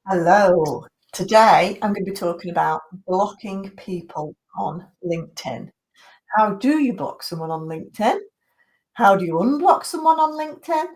Hello. Today, I'm going to be talking about blocking people on LinkedIn. How do you block someone on LinkedIn? How do you unblock someone on LinkedIn?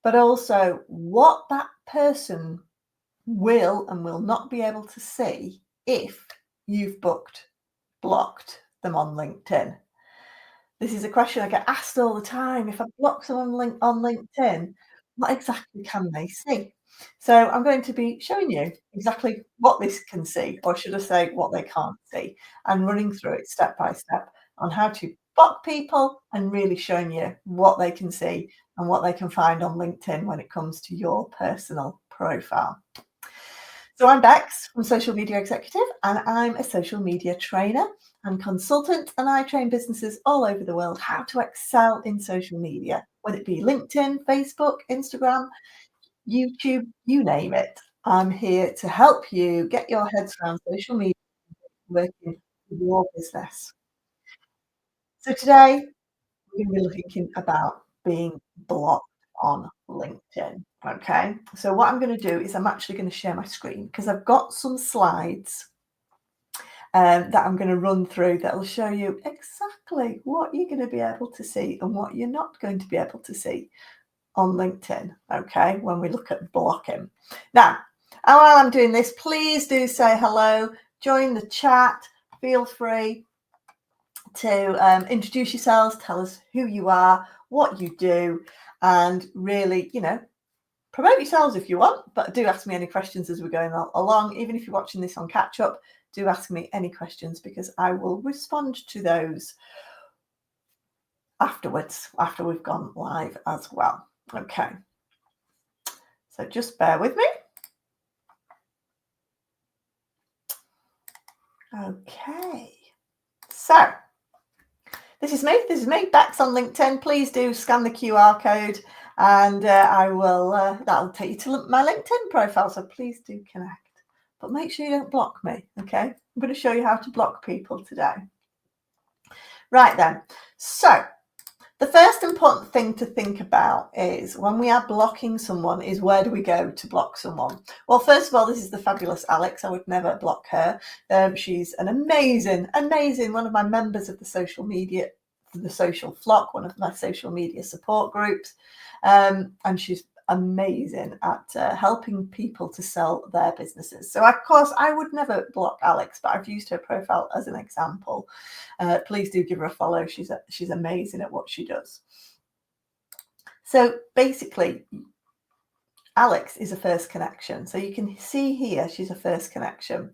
But also, what that person will and will not be able to see if you've blocked them on LinkedIn. This is a question I get asked all the time. If I block someone on LinkedIn, what exactly can they see? So I'm going to be showing you exactly what this can see, or should I say what they can't see, and running through it step by step on how to block people and really showing you what they can see and what they can find on LinkedIn when it comes to your personal profile. So I'm Bex from Social Media Executive, and I'm a social media trainer and consultant, and I train businesses all over the world how to excel in social media, whether it be LinkedIn, Facebook, Instagram, YouTube, you name it. I'm here to help you get your heads around social media working with your business. So today we're going to be thinking about being blocked on LinkedIn. Okay. So what I'm going to do is I'm actually going to share my screen because I've got some slides that I'm going to run through that will show you exactly what you're going to be able to see and what you're not going to be able to see on LinkedIn, okay, when we look at blocking. Now, and while I'm doing this, please do say hello, join the chat, feel free to introduce yourselves, tell us who you are, what you do, and really, promote yourselves if you want, but do ask me any questions as we're going along. Even if you're watching this on catch up, do ask me any questions because I will respond to those afterwards, after we've gone live as well. Okay, so just bear with me. Okay, so this is me, Bex on LinkedIn. Please do scan the QR code and that'll take you to my LinkedIn profile. So please do connect, but make sure you don't block me. Okay, I'm going to show you how to block people today. Right then, so the first important thing to think about is when we are blocking someone is where do we go to block someone? Well, first of all, this is the fabulous Alex. I would never block her. She's an amazing, one of my members of the social flock, one of my social media support groups. And she's amazing at helping people to sell their businesses. So, of course, I would never block Alex, but I've used her profile as an example. Please do give her a follow. She's amazing at what she does. So basically, Alex is a first connection. So you can see here she's a first connection.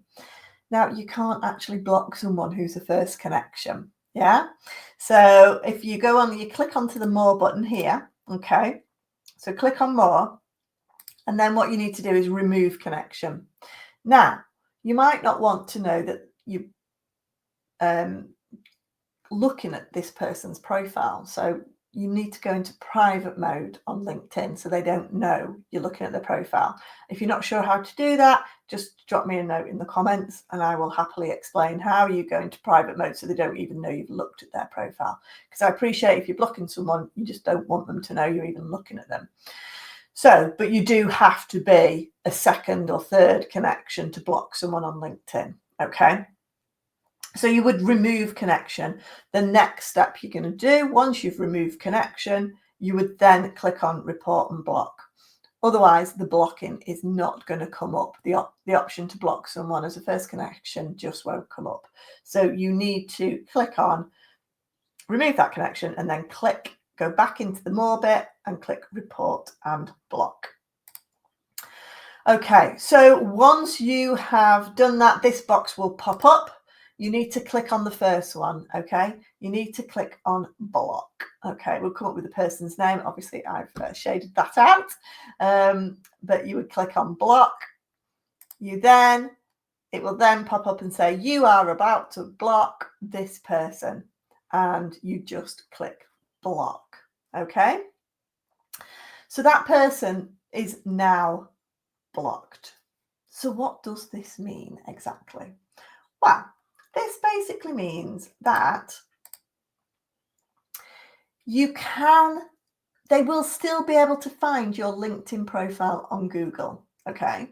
Now you can't actually block someone who's a first connection. Yeah. So if you you click onto the more button here. Okay. So click on more. And then what you need to do is remove connection. Now, you might not want to know that you looking at this person's profile. So you need to go into private mode on LinkedIn so they don't know you're looking at their profile. If you're not sure how to do that, just drop me a note in the comments and I will happily explain how you go into private mode so they don't even know you've looked at their profile. Because I appreciate if you're blocking someone, you just don't want them to know you're even looking at them. So, but you do have to be a second or third connection to block someone on LinkedIn. Okay. So you would remove connection. The next step you're going to do, once you've removed connection, you would then click on report and block. Otherwise, the blocking is not going to come up. The option to block someone as a first connection just won't come up. So you need to click on remove that connection and then go back into the more bit and click report and block. Okay, so once you have done that, this box will pop up. You need to click on the first one, okay? You need to click on block. Okay, we'll come up with the person's name. Obviously, I've shaded that out, but you would click on block. It will then pop up and say, you are about to block this person. And you just click block, okay? So that person is now blocked. So what does this mean exactly? Well, this basically means that they will still be able to find your LinkedIn profile on Google, okay?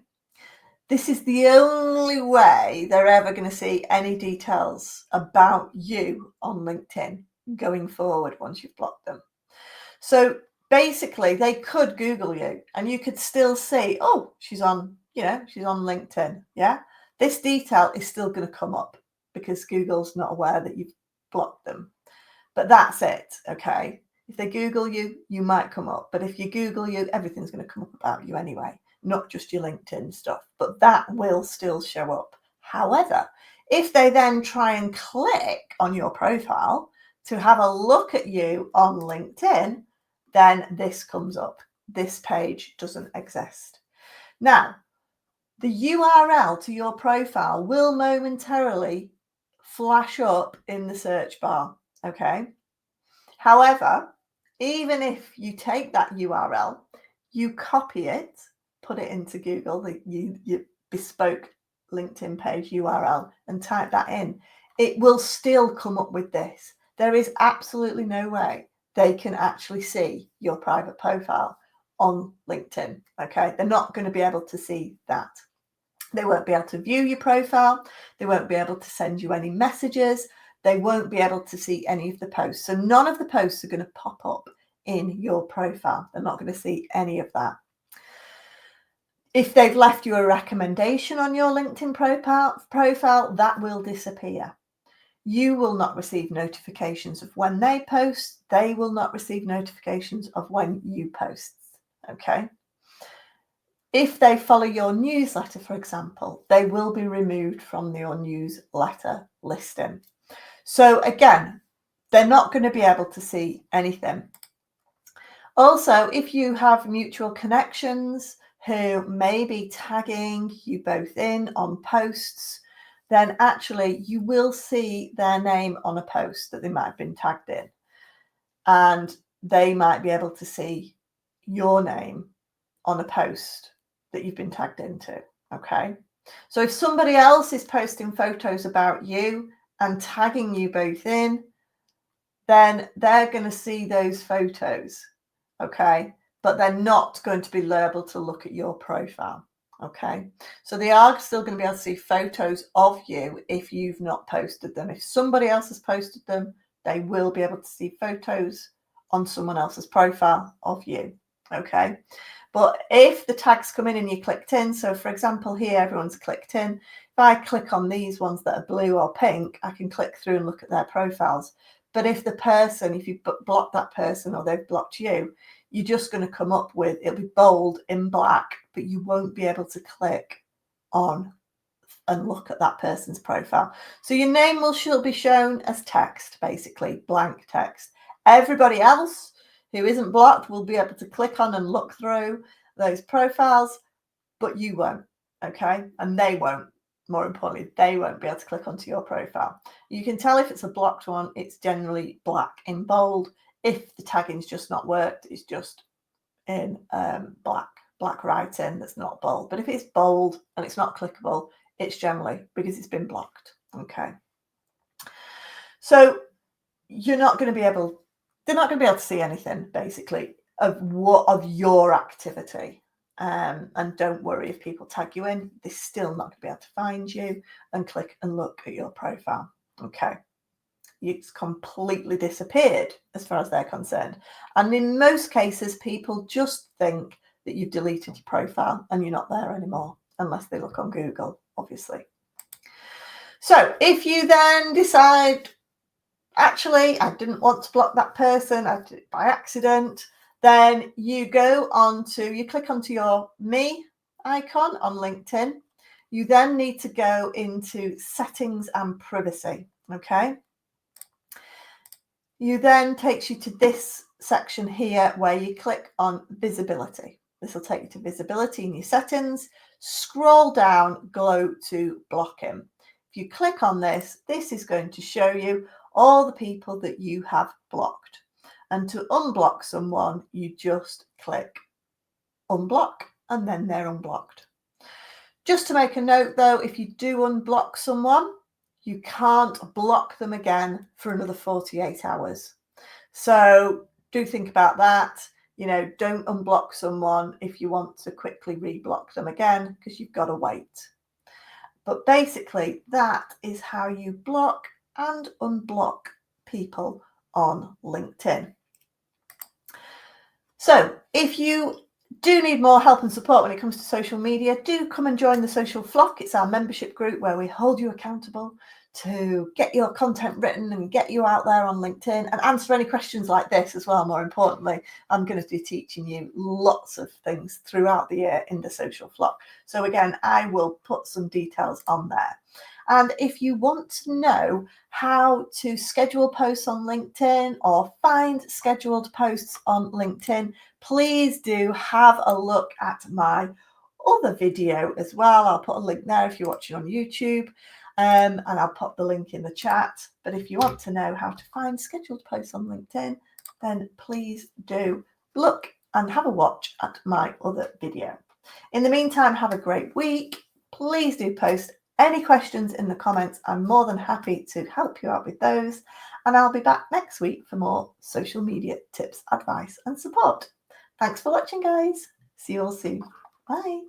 This is the only way they're ever going to see any details about you on LinkedIn going forward once you've blocked them. So basically, they could Google you and you could still see, oh, she's on, she's on LinkedIn. Yeah. This detail is still going to come up because Google's not aware that you've blocked them. But that's it. Okay. If they Google you, you might come up. But if you Google you, everything's going to come up about you anyway, not just your LinkedIn stuff. But that will still show up. However, if they then try and click on your profile to have a look at you on LinkedIn, then this comes up. This page doesn't exist. Now, the URL to your profile will momentarily flash up in the search bar. Okay. However, even if you take that URL, you copy it, put it into Google, your bespoke LinkedIn page URL, and type that in, it will still come up with this. There is absolutely no way they can actually see your private profile on LinkedIn. Okay, they're not going to be able to see that. They won't be able to view your profile. They won't be able to send you any messages. They won't be able to see any of the posts. So none of the posts are going to pop up in your profile. They're not going to see any of that. If they've left you a recommendation on your LinkedIn profile, that will disappear. You will not receive notifications of when they post. They will not receive notifications of when you post. Okay. If they follow your newsletter, for example, they will be removed from your newsletter listing. So again, they're not going to be able to see anything. Also, if you have mutual connections who may be tagging you both in on posts, then actually you will see their name on a post that they might have been tagged in. And they might be able to see your name on a post that you've been tagged into. Okay. So if somebody else is posting photos about you and tagging you both in, then they're going to see those photos. Okay. But they're not going to be able to look at your profile. Okay. So they are still going to be able to see photos of you if you've not posted them. If somebody else has posted them, they will be able to see photos on someone else's profile of you. Okay. But if the tags come in and you clicked in, so for example, here everyone's clicked in. If I click on these ones that are blue or pink, I can click through and look at their profiles. But if you block that person or they've blocked you, you're just going to come up with, it'll be bold in black, but you won't be able to click on and look at that person's profile. So your name will be shown as text, basically blank text. Everybody else who isn't blocked will be able to click on and look through those profiles, but you won't. Okay. And they won't. More importantly, they won't be able to click onto your profile. You can tell if it's a blocked one, it's generally black in bold. If the tagging's just not worked, it's just in black writing that's not bold. But if it's bold and it's not clickable, it's generally because it's been blocked. Okay. So they're not going to be able to see anything basically of your activity. And don't worry if people tag you in, they're still not going to be able to find you and click and look at your profile. Okay. It's completely disappeared as far as they're concerned. And in most cases, people just think that you've deleted your profile and you're not there anymore, unless they look on Google, obviously. So if you then decide, actually, I didn't want to block that person, I did it by accident, then you click onto your Me icon on LinkedIn. You then need to go into settings and privacy. Okay. You then takes you to this section here where you click on visibility. This will take you to visibility in your settings. Scroll down, go to blocking. If you click on this, this is going to show you all the people that you have blocked. And to unblock someone, you just click unblock and then they're unblocked. Just to make a note though, if you do unblock someone, you can't block them again for another 48 hours. So do think about that. don't unblock someone if you want to quickly reblock them again, because you've got to wait. But basically, that is how you block and unblock people on LinkedIn. So if you do need more help and support when it comes to social media, do come and join the Social Flock. It's our membership group where we hold you accountable to get your content written and get you out there on LinkedIn and answer any questions like this as well. More importantly, I'm going to be teaching you lots of things throughout the year in the Social Flock. So again, I will put some details on there. And if you want to know how to schedule posts on LinkedIn or find scheduled posts on LinkedIn, please do have a look at my other video as well. I'll put a link there if you're watching on YouTube, and I'll pop the link in the chat. But if you want to know how to find scheduled posts on LinkedIn, then please do look and have a watch at my other video. In the meantime, have a great week. Please do post any questions in the comments. I'm more than happy to help you out with those. And I'll be back next week for more social media tips, advice, and support. Thanks for watching, guys. See you all soon. Bye.